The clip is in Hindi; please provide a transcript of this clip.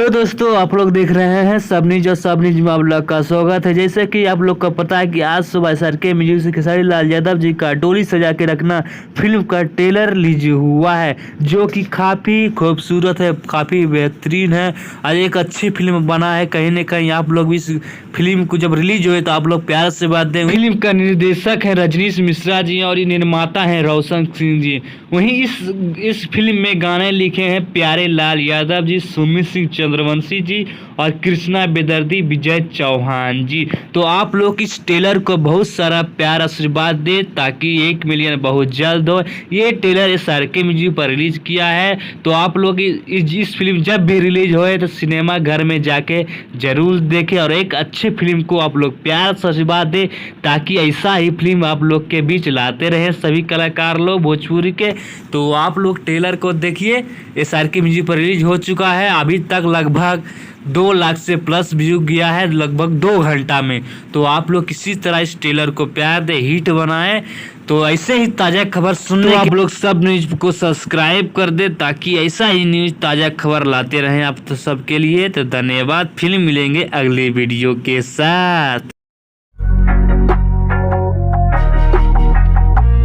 हेलो दोस्तों, आप लोग देख रहे हैं सब न्यूज और सब न्यूज में आप लोग का स्वागत है। जैसे कि आप लोग को पता है कि आज सुबह SRK म्यूजिक से खेसारी लाल यादव जी का डोली सजा के रखना फिल्म का ट्रेलर रिलीज हुआ है, जो कि काफ़ी खूबसूरत है, काफ़ी बेहतरीन है और एक अच्छी फिल्म बना है। कहीं ना कहीं आप लोग भी इस फिल्म को जब रिलीज हुए तो आप लोग प्यार से बात दें। फिल्म का निर्देशक है रजनीश मिश्रा जी और ये निर्माता है रोशन सिंह जी। वहीं इस फिल्म में गाने लिखे हैं प्यारे लाल यादव जी, सुमित सिंह चंद्रवंशी जी और कृष्णा बेदर्दी, विजय चौहान जी। तो आप लोग इस ट्रेलर को बहुत सारा प्यार आशीर्वाद दे ताकि 1 मिलियन बहुत जल्द हो। ये ट्रेलर SRK म्यूजिक पर रिलीज किया है, तो आप लोग इस फिल्म जब भी रिलीज होए तो सिनेमा घर में जाके जरूर देखें और एक अच्छे फिल्म को आप लोग प्यार से आशीर्वाद दे ताकि ऐसा ही फिल्म आप लोग के बीच लाते रहे सभी कलाकार लोग भोजपुरी के। तो आप लोग ट्रेलर को देखिए, SRK म्यूजिक पर रिलीज हो चुका है। अभी तक लगभग 2 लाख से प्लस व्यू गया है लगभग 2 घंटा में। तो आप लोग किसी तरह इस ट्रेलर को प्यार दे, हिट बनाए। तो ऐसे ही ताज़ा खबर सुनने आप लोग सब न्यूज को सब्सक्राइब कर दे ताकि ऐसा ही न्यूज ताज़ा खबर लाते रहें आप तो सबके लिए। तो धन्यवाद, फिल्म मिलेंगे अगली वीडियो के साथ।